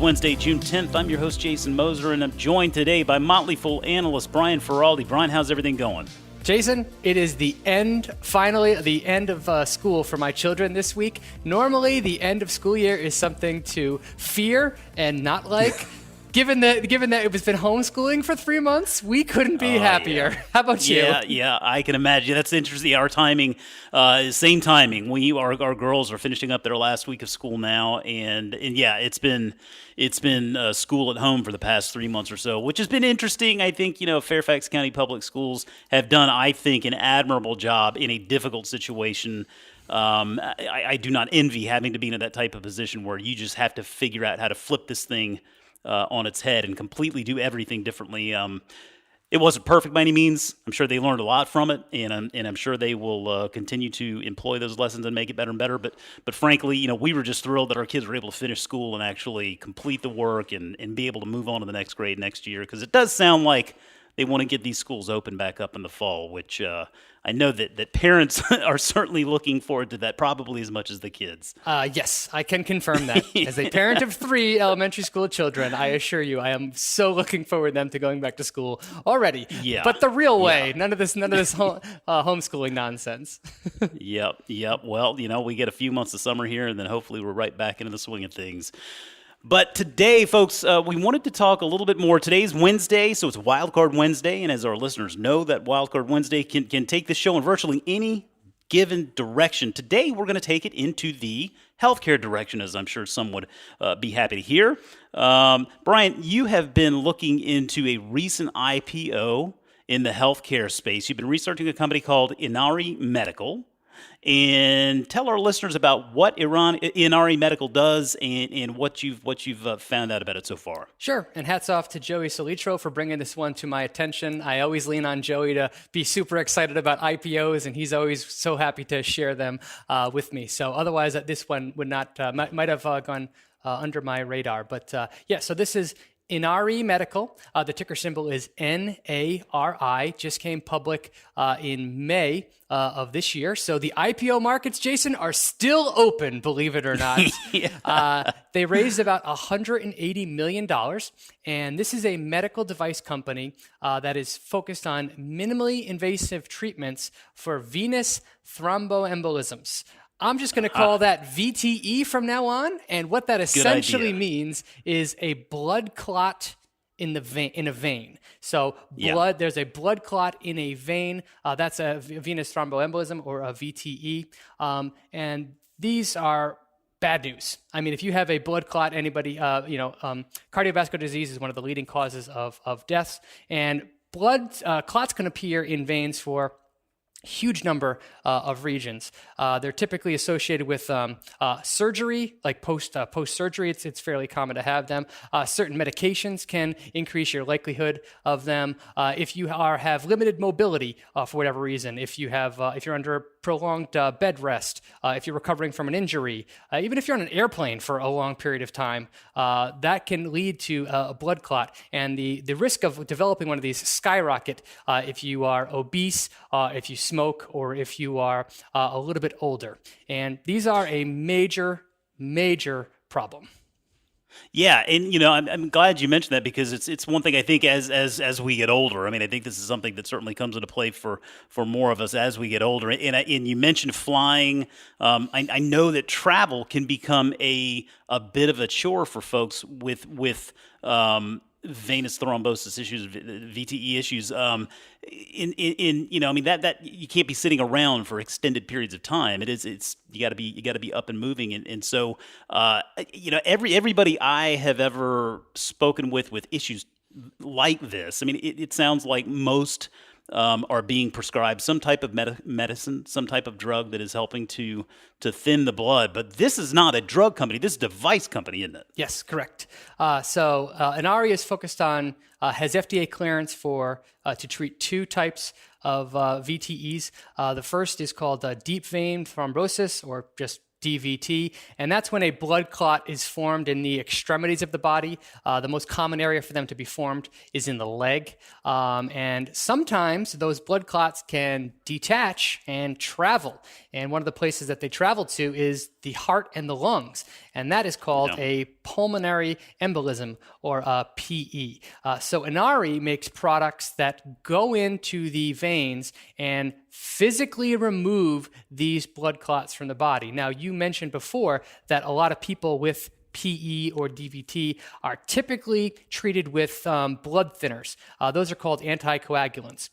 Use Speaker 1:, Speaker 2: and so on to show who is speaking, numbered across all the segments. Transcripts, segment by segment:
Speaker 1: Wednesday, June 10th. I'm your host, Jason Moser, and I'm joined today by Motley Fool analyst Brian Feroldi. Brian, how's everything going?
Speaker 2: Jason, it is finally the end of school for my children this week. Normally, the end of school year is something to fear and not like. Given that it was been homeschooling for 3 months, we couldn't be happier. Yeah. How about you?
Speaker 1: Yeah, I can imagine. That's interesting. Our timing, same timing. Our girls are finishing up their last week of school now, and yeah, it's been school at home for the past 3 months or so, which has been interesting. I think Fairfax County Public Schools have done, I think, an admirable job in a difficult situation. I do not envy having to be in that type of position where you just have to figure out how to flip this thing on its head and completely do everything differently. It wasn't perfect by any means. I'm sure they learned a lot from it, and I'm sure they will continue to employ those lessons and make it better and better. But frankly, we were just thrilled that our kids were able to finish school and actually complete the work and be able to move on to the next grade next year, because it does sound like they want to get these schools open back up in the fall, which I know that parents are certainly looking forward to that, probably as much as the kids.
Speaker 2: Yes, I can confirm that. As a parent of 3 elementary school children, I assure you, I am so looking forward to them to going back to school already. Yeah, but the real way, none of this homeschooling nonsense.
Speaker 1: Yep. Well, we get a few months of summer here, and then hopefully we're right back into the swing of things. But today, folks, we wanted to talk a little bit more. Today's Wednesday, so it's Wildcard Wednesday, and as our listeners know, that Wildcard Wednesday can take the show in virtually any given direction. Today, we're going to take it into the healthcare direction, as I'm sure some would be happy to hear. Brian, you have been looking into a recent IPO in the healthcare space. You've been researching a company called Inari Medical. And tell our listeners about what Inari Medical does and what you've found out about it so far.
Speaker 2: Sure, and hats off to Joey Solitro for bringing this one to my attention. I always lean on Joey to be super excited about IPOs, and he's always so happy to share them with me. So otherwise, this one would not might have gone under my radar. But so this is Inari Medical. The ticker symbol is NARI. Just came public in May of this year. So the IPO markets, Jason, are still open, believe it or not. They raised about $180 million. And this is a medical device company that is focused on minimally invasive treatments for venous thromboembolisms. I'm just going to call that VTE from now on, and what that essentially means is a blood clot in a vein. So there's a blood clot in a vein. That's a venous thromboembolism, or a VTE, and these are bad news. I mean, if you have a blood clot, cardiovascular disease is one of the leading causes of deaths, and blood clots can appear in veins for huge number of regions. They're typically associated with surgery, like post-surgery. It's fairly common to have them. Certain medications can increase your likelihood of them. If you have limited mobility for whatever reason, if you're under prolonged bed rest, if you're recovering from an injury, even if you're on an airplane for a long period of time, that can lead to a blood clot. And the risk of developing one of these skyrocket if you are obese, if you smoke, or if you are a little bit older. And these are a major, major problem.
Speaker 1: Yeah, and I'm glad you mentioned that, because it's one thing I think as we get older. I mean, I think this is something that certainly comes into play for more of us as we get older. And you mentioned flying. I know that travel can become a bit of a chore for folks with venous thrombosis issues, VTE issues. That you can't be sitting around for extended periods of time. You got to be up and moving, and so everybody I have ever spoken with issues like this. I mean, it sounds like most are being prescribed some type of medicine, some type of drug that is helping to thin the blood. But this is not a drug company. This is a device company, isn't it?
Speaker 2: Yes, correct. So Inari is focused on, has FDA clearance to treat 2 types of VTEs. The first is called deep vein thrombosis, or just DVT, and that's when a blood clot is formed in the extremities of the body. The most common area for them to be formed is in the leg, and sometimes those blood clots can detach and travel, and one of the places that they travel to is the heart and the lungs, and that is called a pulmonary embolism, or a PE. So Inari makes products that go into the veins and physically remove these blood clots from the body. Now, you mentioned before that a lot of people with PE or DVT are typically treated with blood thinners. Those are called anticoagulants.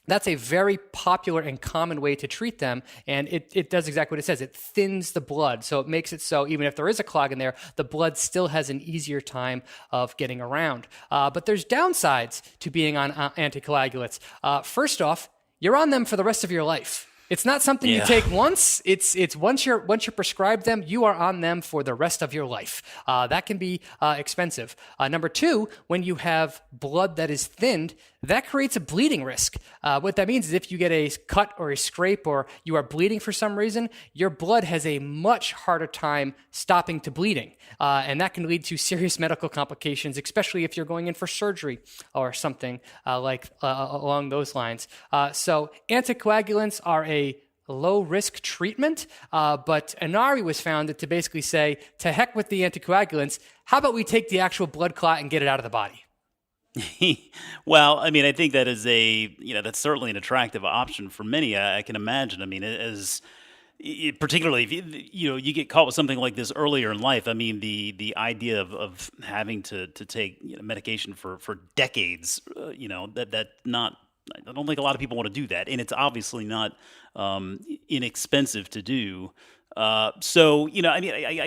Speaker 2: That's a very popular and common way to treat them, and it does exactly what it says. It thins the blood, so it makes it so even if there is a clog in there, the blood still has an easier time of getting around. But there's downsides to being on anticoagulants. First off, you're on them for the rest of your life. It's not something you take once. It's once you're prescribed them, you are on them for the rest of your life. That can be expensive. Number two, when you have blood that is thinned, that creates a bleeding risk. What that means is if you get a cut or a scrape or you are bleeding for some reason, your blood has a much harder time stopping to bleeding. And that can lead to serious medical complications, especially if you're going in for surgery or something along those lines. So anticoagulants are a low-risk treatment, but Inari was founded to basically say, to heck with the anticoagulants, how about we take the actual blood clot and get it out of the body?
Speaker 1: Well, I mean, I think that is that's certainly an attractive option for many. I can imagine. I mean, particularly if you get caught with something like this earlier in life. I mean, the idea of having to take medication for decades, I don't think a lot of people want to do that, and it's obviously not inexpensive to do. I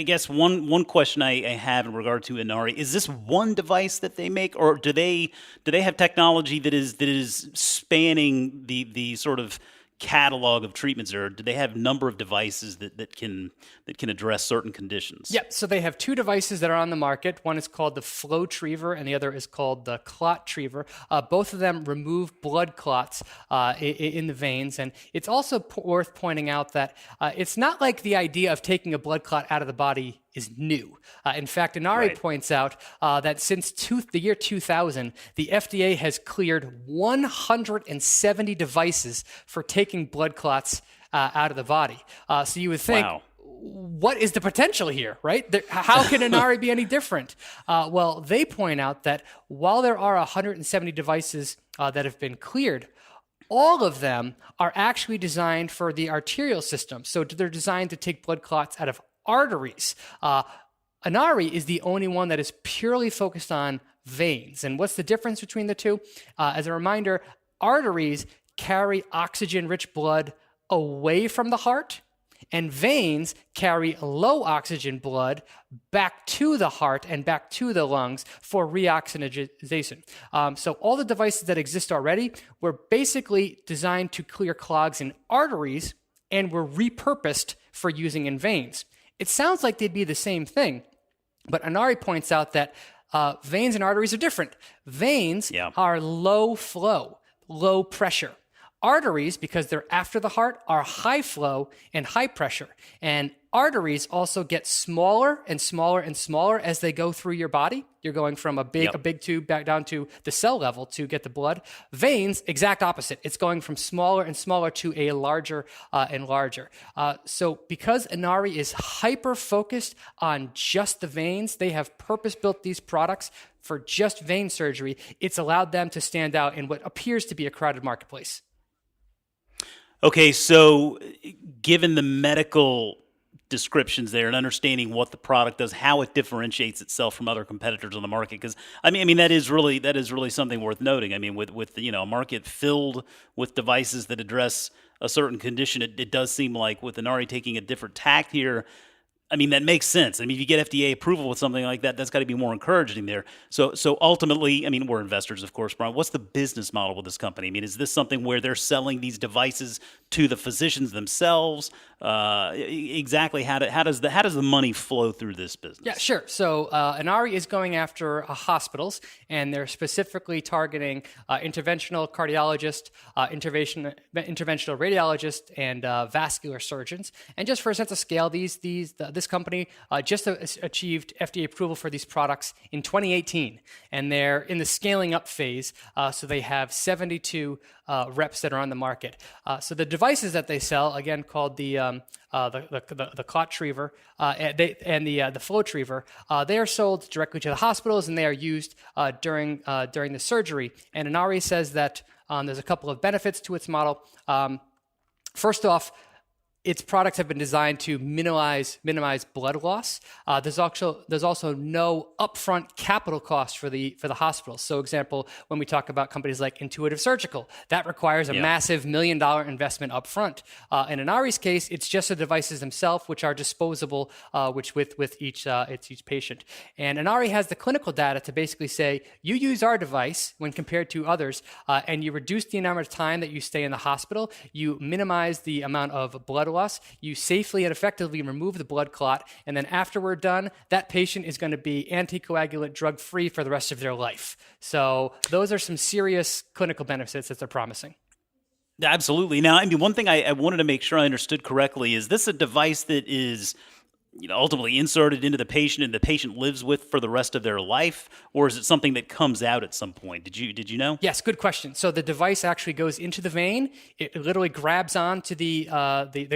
Speaker 1: guess one question I have in regard to Inari is this one device that they make, or do they have technology that is spanning the sort of catalog of treatments, or do they have a number of devices that can address certain conditions?
Speaker 2: Yep. So they have two devices that are on the market. One is called the FlowTriever, and the other is called the ClotTriever. Both of them remove blood clots in the veins, and it's also worth pointing out that it's not like the idea of taking a blood clot out of the body is new. In fact, Inari points out that since the year 2000, the FDA has cleared 170 devices for taking blood clots out of the body. So you would think, what is the potential here, right? How can Inari be any different? Well, they point out that while there are 170 devices that have been cleared, all of them are actually designed for the arterial system. So they're designed to take blood clots out of arteries. Inari is the only one that is purely focused on veins. And what's the difference between the two? As a reminder, arteries carry oxygen-rich blood away from the heart, and veins carry low oxygen blood back to the heart and back to the lungs for reoxygenation. So all the devices that exist already were basically designed to clear clogs in arteries and were repurposed for using in veins. It sounds like they'd be the same thing, but Inari points out that veins and arteries are different. Veins are low flow, low pressure. Arteries, because they're after the heart, are high flow and high pressure. And arteries also get smaller and smaller and smaller as they go through your body. You're going from a big tube back down to the cell level to get the blood. Veins, exact opposite. It's going from smaller and smaller to a larger and larger. So because Inari is hyper-focused on just the veins, they have purpose-built these products for just vein surgery. It's allowed them to stand out in what appears to be a crowded marketplace.
Speaker 1: Okay, so given the medical descriptions there and understanding what the product does, how it differentiates itself from other competitors on the market, because I mean that is really something worth noting. I mean, with a market filled with devices that address a certain condition, it does seem like with Inari taking a different tack here, I mean, that makes sense. I mean, if you get FDA approval with something like that, that's got to be more encouraging there. So ultimately, I mean, we're investors, of course, Brian. What's the business model with this company? I mean, is this something where they're selling these devices to the physicians themselves? Exactly how does the money flow through this business?
Speaker 2: Yeah, sure. So Inari is going after hospitals, and they're specifically targeting interventional cardiologists, interventional radiologists, and vascular surgeons. And just for a sense of scale, this company just achieved FDA approval for these products in 2018, and they're in the scaling up phase. So they have 72 reps that are on the market. So the devices that they sell, again called the Clottriever and the Flowtriever, they are sold directly to the hospitals, and they are used during the surgery. And Inari says that there's a couple of benefits to its model. First off, its products have been designed to minimize blood loss. There's also no upfront capital cost for the hospital. So, example, when we talk about companies like Intuitive Surgical, that requires a massive $1 million investment upfront. In Inari's case, it's just the devices themselves, which are disposable, which with each patient. And Inari has the clinical data to basically say you use our device when compared to others, and you reduce the amount of time that you stay in the hospital. You minimize the amount of blood loss, you safely and effectively remove the blood clot, and then after we're done, that patient is going to be anticoagulant drug-free for the rest of their life. So those are some serious clinical benefits that they're promising.
Speaker 1: Absolutely. Now, I mean, one thing I wanted to make sure I understood correctly, is this a device that is ultimately inserted into the patient and the patient lives with for the rest of their life, or is it something that comes out at some point? Did you know?
Speaker 2: Yes, good question. So the device actually goes into the vein. It literally grabs onto the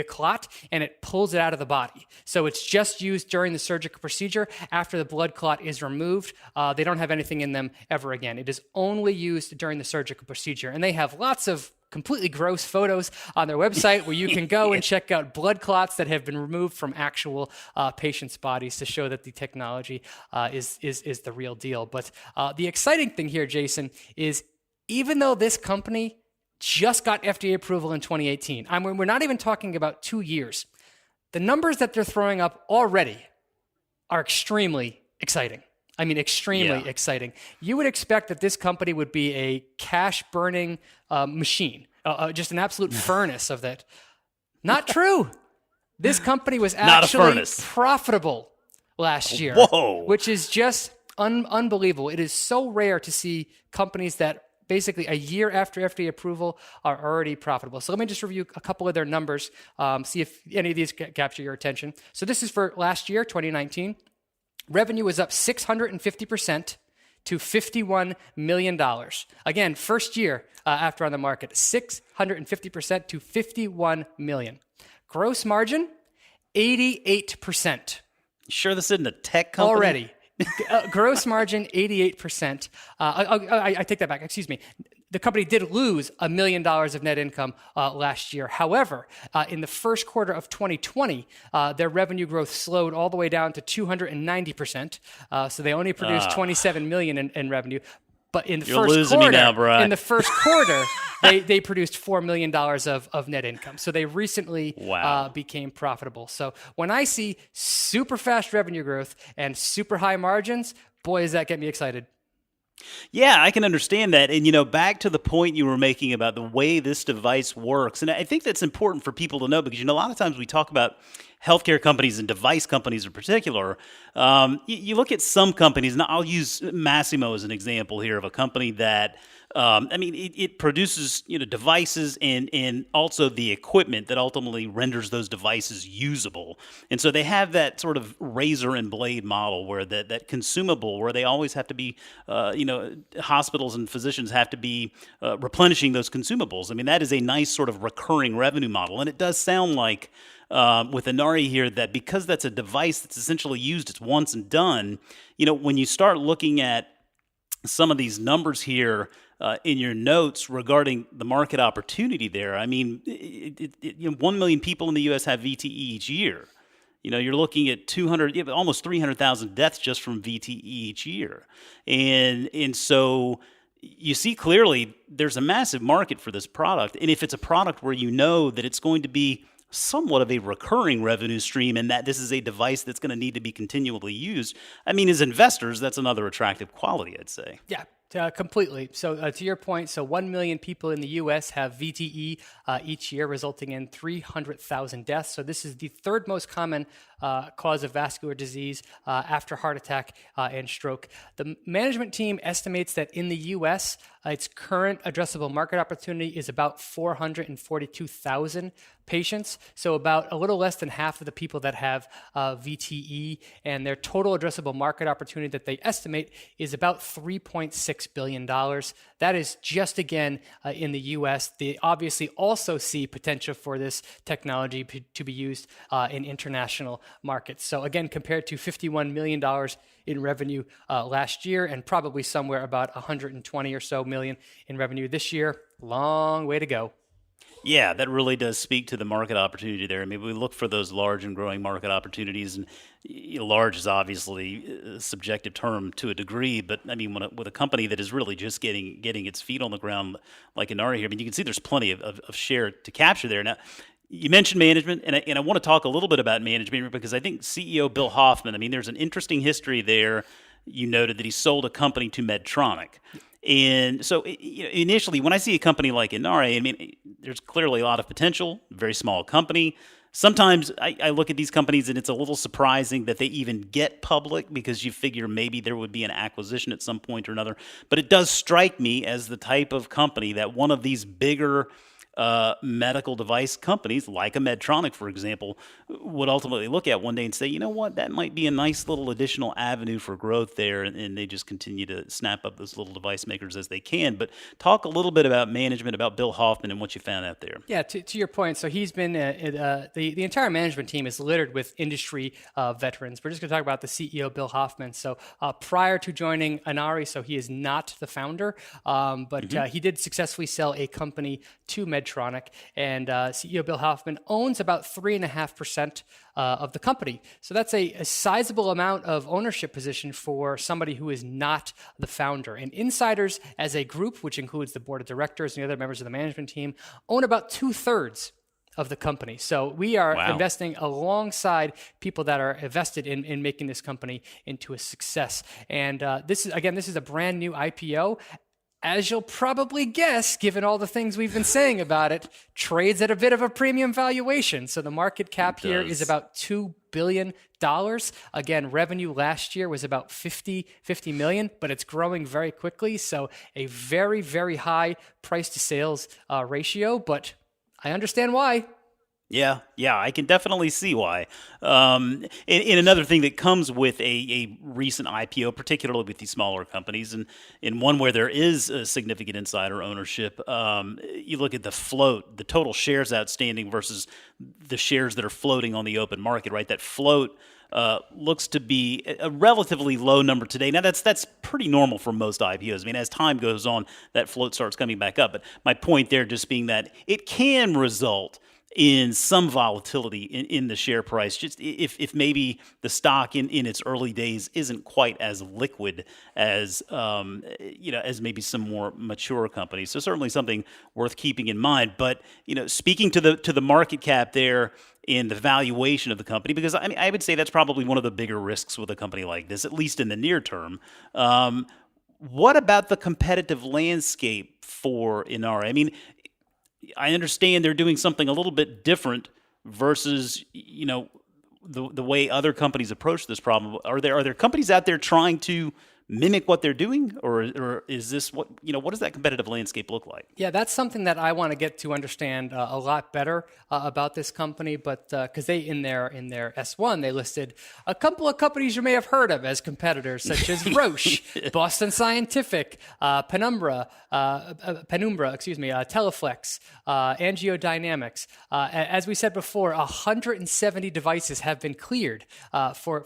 Speaker 2: clot, and it pulls it out of the body. So it's just used during the surgical procedure. After the blood clot is removed, they don't have anything in them ever again. It is only used during the surgical procedure, and they have lots of completely gross photos on their website where you can go and check out blood clots that have been removed from actual patients' bodies to show that the technology is the real deal. But the exciting thing here, Jason, is even though this company just got FDA approval in 2018, we're not even talking about 2 years, the numbers that they're throwing up already are extremely exciting. I mean, extremely exciting. You would expect that this company would be a cash-burning machine, just an absolute furnace of that. Not true. This company was actually profitable last year, which is just unbelievable. It is so rare to see companies that basically a year after FDA approval are already profitable. So let me just review a couple of their numbers, see if any of these capture your attention. So this is for last year, 2019. Revenue was up 650% to $51 million. Again, first year after on the market, 650% to $51 million. Gross margin, 88%.
Speaker 1: Sure this isn't a tech company?
Speaker 2: Already. Gross margin, 88%. I take that back. Excuse me. The company did lose $1 million of net income last year. However, in the first quarter of 2020, their revenue growth slowed all the way down to 290%. So they only produced $27 million in revenue. But in the first quarter, they produced $4 million of net income. So they recently became profitable. So when I see super fast revenue growth and super high margins, boy, does that get me excited.
Speaker 1: Yeah, I can understand that. And, back to the point you were making about the way this device works. And I think that's important for people to know because, a lot of times we talk about healthcare companies and device companies in particular. You look at some companies, and I'll use Masimo as an example here of a company that, it produces, devices and also the equipment that ultimately renders those devices usable. And so they have that sort of razor and blade model where that consumable, where they always have to be, hospitals and physicians have to be replenishing those consumables. I mean, that is a nice sort of recurring revenue model. And it does sound like with Inari here that because that's a device that's essentially used, it's once and done, when you start looking at some of these numbers here in your notes regarding the market opportunity there, 1 million people in the U.S. have VTE each year. You're looking at almost 300,000 deaths just from VTE each year. And so you see clearly there's a massive market for this product. And if it's a product where that it's going to be somewhat of a recurring revenue stream, and that this is a device that's going to need to be continually used. I mean, as investors, that's another attractive quality, I'd say.
Speaker 2: Yeah. Completely. So to your point, so 1 million people in the U.S. have VTE each year, resulting in 300,000 deaths. So this is the third most common cause of vascular disease after heart attack and stroke. The management team estimates that in the U.S., its current addressable market opportunity is about 442,000 patients. So about a little less than half of the people that have VTE, and their total addressable market opportunity that they estimate is about $3.6 billion. That is just, again, in the U.S. They obviously also see potential for this technology to be used in international markets. So again, compared to $51 million in revenue last year, and probably somewhere about 120 or so million in revenue this year, long way to go.
Speaker 1: Yeah, that really does speak to the market opportunity there. I mean, we look for those large and growing market opportunities, and large is obviously a subjective term to a degree. But I mean, with a company that is really just getting its feet on the ground, like Inari here, I mean, you can see there's plenty of share to capture there. Now, you mentioned management, and I want to talk a little bit about management because I think CEO Bill Hoffman, I mean, there's an interesting history there. You noted that he sold a company to Medtronic. And so initially, when I see a company like Inari, I mean, there's clearly a lot of potential, very small company. Sometimes I look at these companies and it's a little surprising that they even get public because you figure maybe there would be an acquisition at some point or another. But it does strike me as the type of company that one of these bigger medical device companies, like a Medtronic, for example, would ultimately look at one day and say, you know what, that might be a nice little additional avenue for growth there, and they just continue to snap up those little device makers as they can. But talk a little bit about management, about Bill Hoffman and what you found out there.
Speaker 2: Yeah, to your point, so he's been, the entire management team is littered with industry veterans. We're just going to talk about the CEO, Bill Hoffman. So prior to joining Inari, so he is not the founder, but he did successfully sell a company to Medtronic, and CEO Bill Hoffman owns about 3.5% of the company. So that's a sizable amount of ownership position for somebody who is not the founder. And insiders as a group, which includes the board of directors and the other members of the management team, own about 2/3 of the company. So we are investing alongside people that are invested in making this company into a success. And this is a brand new IPO. As you'll probably guess, given all the things we've been saying about it, trades at a bit of a premium valuation. So the market cap here is about $2 billion. Again, revenue last year was about 50 million, but it's growing very quickly. So a very, very high price to sales ratio, but I understand why.
Speaker 1: Yeah, I can definitely see why. And another thing that comes with a recent IPO, particularly with these smaller companies, and in one where there is a significant insider ownership, you look at the float, the total shares outstanding versus the shares that are floating on the open market, right? That float looks to be a relatively low number today. Now, that's pretty normal for most IPOs. I mean, as time goes on, that float starts coming back up. But my point there just being that it can result in some volatility in the share price, just if maybe the stock in its early days isn't quite as liquid as as maybe some more mature companies. So certainly something worth keeping in mind. But speaking to the market cap there and the valuation of the company, because I mean I would say that's probably one of the bigger risks with a company like this, at least in the near term. What about the competitive landscape for Inari? I mean, I understand they're doing something a little bit different versus, the way other companies approach this problem. Are there companies out there trying to mimic what they're doing, or is this what does that competitive landscape look like?
Speaker 2: Yeah, that's something that I want to get to understand a lot better about this company, but because they in their S1 they listed a couple of companies you may have heard of as competitors, such as Roche, Boston Scientific, Penumbra, Teleflex, AngioDynamics. As we said before, 170 devices have been cleared for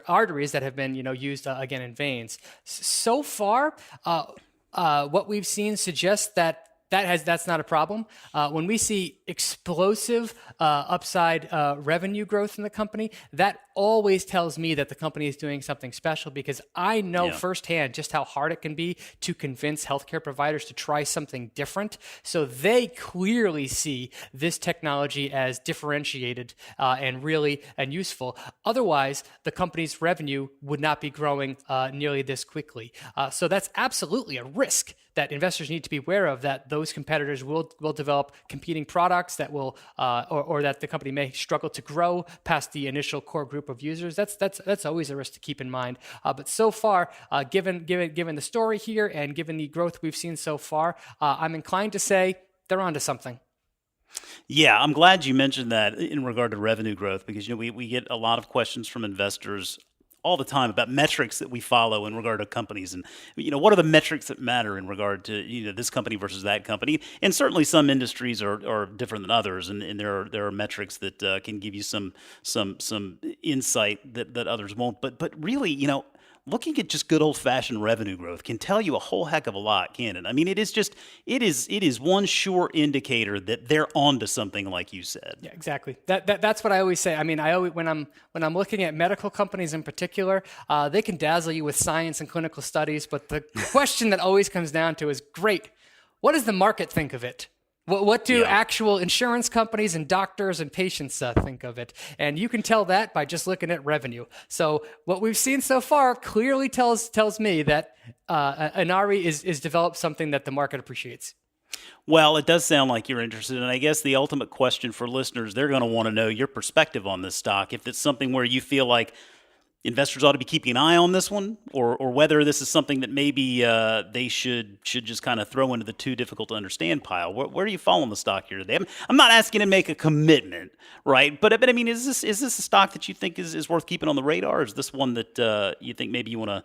Speaker 2: arteries that have been used again in veins. So far, what we've seen suggests that's not a problem. When we see explosive upside revenue growth in the company, that always tells me that the company is doing something special, because I know
Speaker 1: Yeah.
Speaker 2: firsthand just how hard it can be to convince healthcare providers to try something different. So they clearly see this technology as differentiated and really and useful. Otherwise, the company's revenue would not be growing nearly this quickly. So that's absolutely a risk that investors need to be aware of, that those competitors will develop competing products that will or that the company may struggle to grow past the initial core group of users. That's always a risk to keep in mind. But so far, given the story here and given the growth we've seen so far, I'm inclined to say they're onto something.
Speaker 1: Yeah, I'm glad you mentioned that in regard to revenue growth, because we get a lot of questions from investors all the time about metrics that we follow in regard to companies, and what are the metrics that matter in regard to this company versus that company. And certainly some industries are different than others, and there are metrics that can give you some insight that others won't. But really, looking at just good old-fashioned revenue growth can tell you a whole heck of a lot, can't it? I mean, it is one sure indicator that they're onto something, like you said.
Speaker 2: Yeah, exactly. That's what I always say. I mean, when I'm looking at medical companies in particular, they can dazzle you with science and clinical studies, but the question that always comes down to is, great, what does the market think of it? What do actual insurance companies and doctors and patients think of it? And you can tell that by just looking at revenue. So what we've seen so far clearly tells me that Inari is developed something that the market appreciates.
Speaker 1: Well, it does sound like you're interested, and I guess the ultimate question for listeners, they're going to want to know your perspective on this stock. If it's something where you feel like investors ought to be keeping an eye on this one, or whether this is something that maybe they should just kind of throw into the too difficult to understand pile. Where are you following the stock here today? I'm not asking to make a commitment, right? But I mean, is this a stock that you think is worth keeping on the radar? Or is this one that you think maybe you want to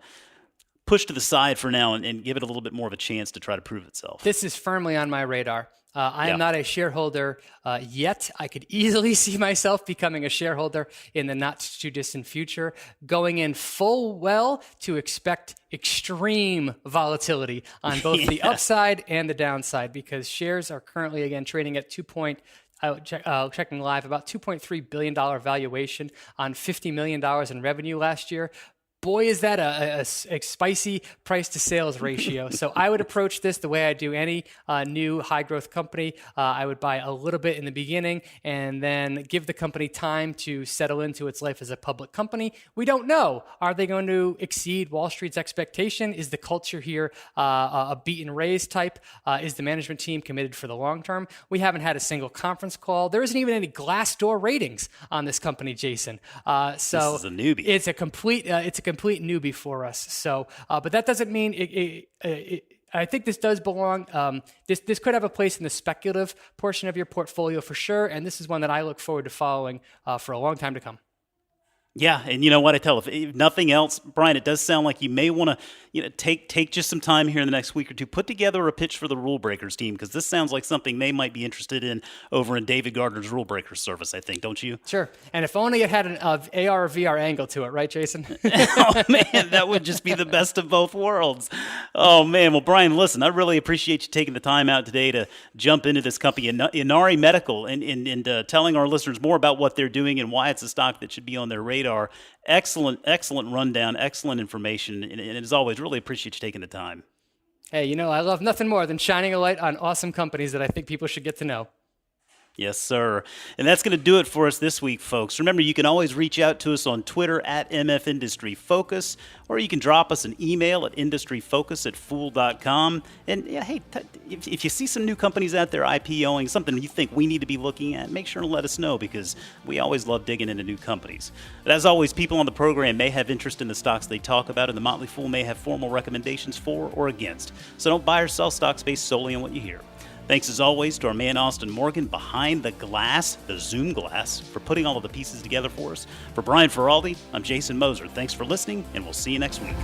Speaker 1: push to the side for now and give it a little bit more of a chance to try to prove itself?
Speaker 2: This is firmly on my radar. I am not a shareholder yet. I could easily see myself becoming a shareholder in the not too distant future, going in full well to expect extreme volatility on both the upside and the downside, because shares are currently, again, trading at checking live, about $2.3 billion valuation on $50 million in revenue last year. Boy, is that a spicy price to sales ratio. So I would approach this the way I do any new high growth company. I would buy a little bit in the beginning and then give the company time to settle into its life as a public company. We don't know. Are they going to exceed Wall Street's expectation? Is the culture here a beat and raise type? Is the management team committed for the long term? We haven't had a single conference call. There isn't even any Glassdoor ratings on this company, Jason. So
Speaker 1: this is a newbie.
Speaker 2: It's a complete newbie for us. So, but that doesn't mean I think this does belong. This could have a place in the speculative portion of your portfolio for sure, and this is one that I look forward to following for a long time to come.
Speaker 1: Yeah, and you know what I tell? If nothing else, Brian, it does sound like you may want to, take just some time here in the next week or two, put together a pitch for the Rule Breakers team, because this sounds like something they might be interested in over in David Gardner's Rule Breakers service, I think, don't you?
Speaker 2: Sure, and if only it had an AR or VR angle to it, right, Jason?
Speaker 1: Oh man, that would just be the best of both worlds. Oh man, well, Brian, listen, I really appreciate you taking the time out today to jump into this company, Inari Medical, and telling our listeners more about what they're doing and why it's a stock that should be on their radar. Excellent rundown, excellent information, and as always, really appreciate you taking the time.
Speaker 2: Hey, I love nothing more than shining a light on awesome companies that I think people should get to know.
Speaker 1: Yes, sir. And that's going to do it for us this week, folks. Remember, you can always reach out to us on Twitter at MF Industry Focus, or you can drop us an email at industryfocus@fool.com. And yeah, hey, if you see some new companies out there IPOing, something you think we need to be looking at, make sure to let us know, because we always love digging into new companies. But as always, people on the program may have interest in the stocks they talk about, and the Motley Fool may have formal recommendations for or against. So don't buy or sell stocks based solely on what you hear. Thanks as always to our man Austin Morgan behind the glass, the Zoom glass, for putting all of the pieces together for us. For Brian Feroldi, I'm Jason Moser. Thanks for listening, and we'll see you next week.